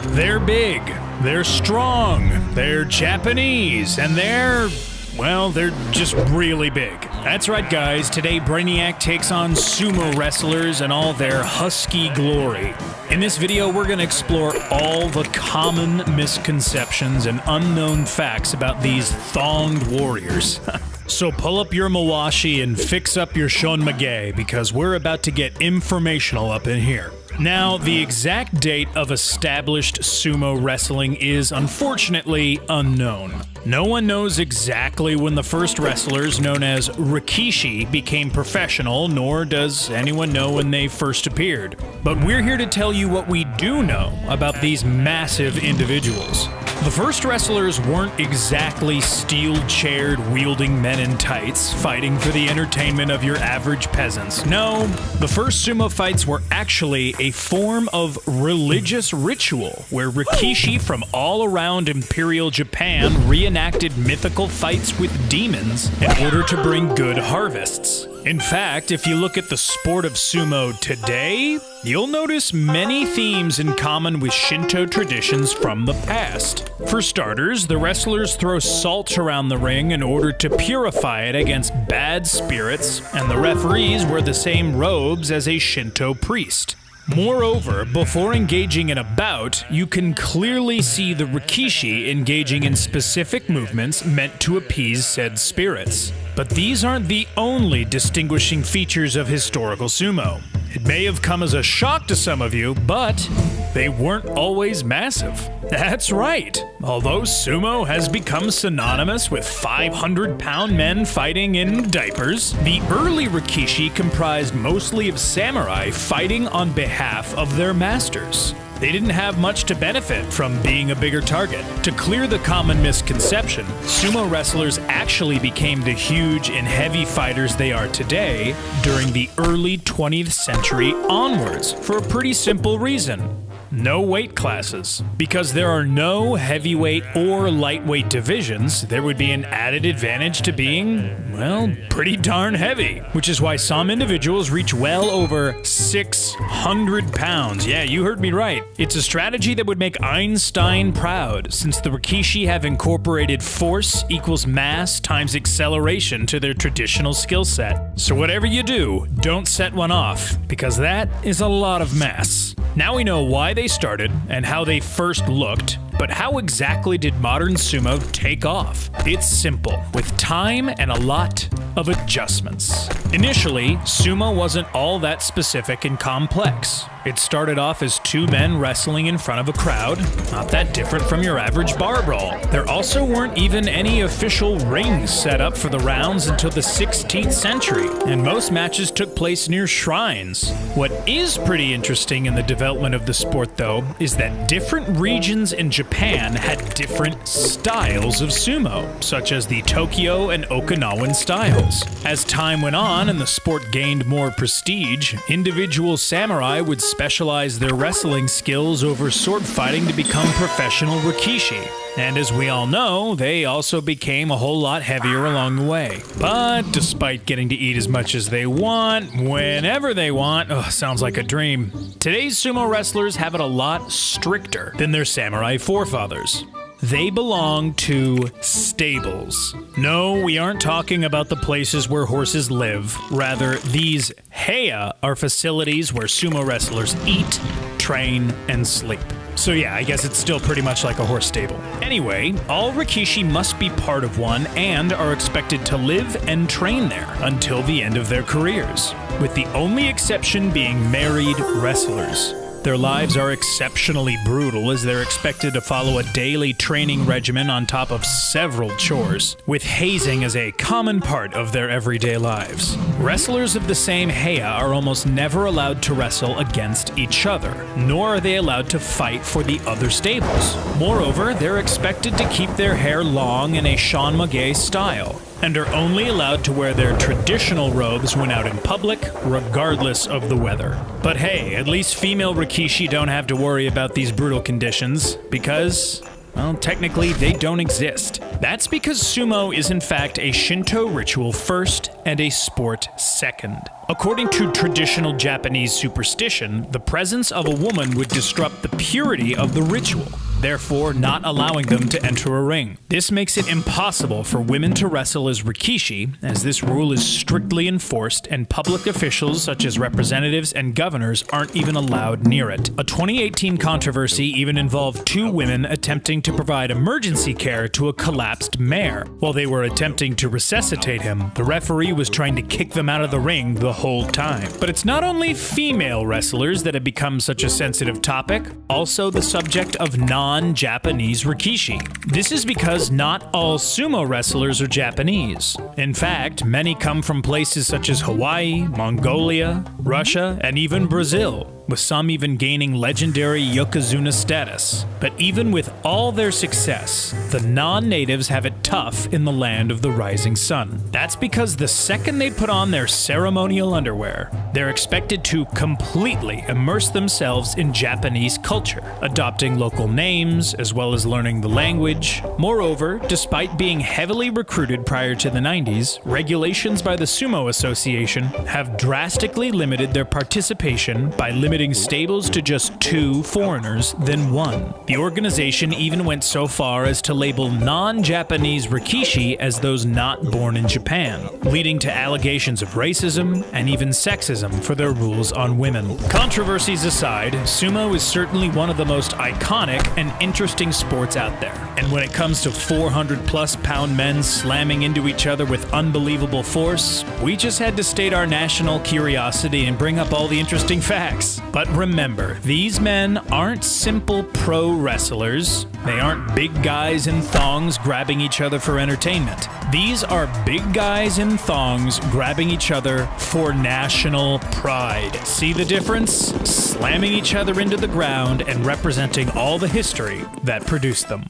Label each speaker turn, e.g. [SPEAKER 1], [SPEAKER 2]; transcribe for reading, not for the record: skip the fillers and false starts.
[SPEAKER 1] They're big, they're strong, they're Japanese, and they're just really big. That's right, guys. Today, Brainiac takes on sumo wrestlers and all their husky glory. In this video, we're going to explore all the common misconceptions and unknown facts about these thonged warriors. So pull up your mawashi and fix up your shonmage, because we're about to get informational up in here. Now, the exact date of established sumo wrestling is unfortunately unknown. No one knows exactly when the first wrestlers, known as rikishi, became professional, nor does anyone know when they first appeared. But we're here to tell you what we do know about these massive individuals. The first wrestlers weren't exactly steel-chaired, wielding men in tights, fighting for the entertainment of your average peasants. No, the first sumo fights were actually a form of religious ritual, where rikishi from all around Imperial Japan reenacted mythical fights with demons in order to bring good harvests. In fact, if you look at the sport of sumo today, you'll notice many themes in common with Shinto traditions from the past. For starters, the wrestlers throw salt around the ring in order to purify it against bad spirits, and the referees wear the same robes as a Shinto priest. Moreover, before engaging in a bout, you can clearly see the rikishi engaging in specific movements meant to appease said spirits. But these aren't the only distinguishing features of historical sumo. It may have come as a shock to some of you, but they weren't always massive. That's right. Although sumo has become synonymous with 500-pound men fighting in diapers, the early rikishi comprised mostly of samurai fighting on behalf of their masters. They didn't have much to benefit from being a bigger target. To clear the common misconception, sumo wrestlers actually became the huge and heavy fighters they are today during the early 20th century onwards, for a pretty simple reason. No weight classes. Because there are no heavyweight or lightweight divisions, there would be an added advantage to being, well, pretty darn heavy. Which is why some individuals reach well over 600 pounds. Yeah, you heard me right. It's a strategy that would make Einstein proud, since the rikishi have incorporated force equals mass times acceleration to their traditional skill set. So whatever you do, don't set one off, because that is a lot of mass. Now we know why they started and how they first looked, but how exactly did modern sumo take off? It's simple, with time and a lot of adjustments. Initially, sumo wasn't all that specific and complex. It started off as two men wrestling in front of a crowd, not that different from your average bar brawl. There also weren't even any official rings set up for the rounds until the 16th century, and most matches took place near shrines. What is pretty interesting in the development of the sport, though, is that different regions in Japan had different styles of sumo, such as the Tokyo and Okinawan styles. As time went on and the sport gained more prestige, individual samurai would specialize their wrestling skills over sword fighting to become professional rikishi. And as we all know, they also became a whole lot heavier along the way. But despite getting to eat as much as they want, whenever they want, sounds like a dream. Today's sumo wrestlers have it a lot stricter than their samurai forefathers. They belong to stables. No, we aren't talking about the places where horses live. Rather, these heya are facilities where sumo wrestlers eat, train, and sleep. So yeah, I guess it's still pretty much like a horse stable. Anyway, all rikishi must be part of one and are expected to live and train there until the end of their careers, with the only exception being married wrestlers. Their lives are exceptionally brutal, as they're expected to follow a daily training regimen on top of several chores, with hazing as a common part of their everyday lives. Wrestlers of the same heya are almost never allowed to wrestle against each other, nor are they allowed to fight for the other stables. Moreover, they're expected to keep their hair long in a shonmage style, and are only allowed to wear their traditional robes when out in public, regardless of the weather. But hey, at least female rikishi don't have to worry about these brutal conditions, because Well, technically, they don't exist. That's because sumo is in fact a Shinto ritual first and a sport second. According to traditional Japanese superstition, the presence of a woman would disrupt the purity of the ritual, therefore not allowing them to enter a ring. This makes it impossible for women to wrestle as rikishi, as this rule is strictly enforced and public officials such as representatives and governors aren't even allowed near it. A 2018 controversy even involved two women attempting to provide emergency care to a collapsed mare. While they were attempting to resuscitate him, the referee was trying to kick them out of the ring the whole time. But it's not only female wrestlers that have become such a sensitive topic, also the subject of non-Japanese rikishi. This is because not all sumo wrestlers are Japanese. In fact, many come from places such as Hawaii, Mongolia, Russia, and even Brazil, with some even gaining legendary Yokozuna status. But even with all their success, the non-natives have it tough in the land of the rising sun. That's because the second they put on their ceremonial underwear, they're expected to completely immerse themselves in Japanese culture, adopting local names as well as learning the language. Moreover, despite being heavily recruited prior to the 90s, regulations by the Sumo Association have drastically limited their participation by limiting stables to just 2 foreigners than 1. The organization even went so far as to label non-Japanese rikishi as those not born in Japan, leading to allegations of racism and even sexism for their rules on women. Controversies aside, sumo is certainly one of the most iconic and interesting sports out there. And when it comes to 400+ pound men slamming into each other with unbelievable force, we just had to state our national curiosity and bring up all the interesting facts. But remember, these men aren't simple pro wrestlers. They aren't big guys in thongs grabbing each other for entertainment. These are big guys in thongs grabbing each other for national pride. See the difference? Slamming each other into the ground and representing all the history that produced them.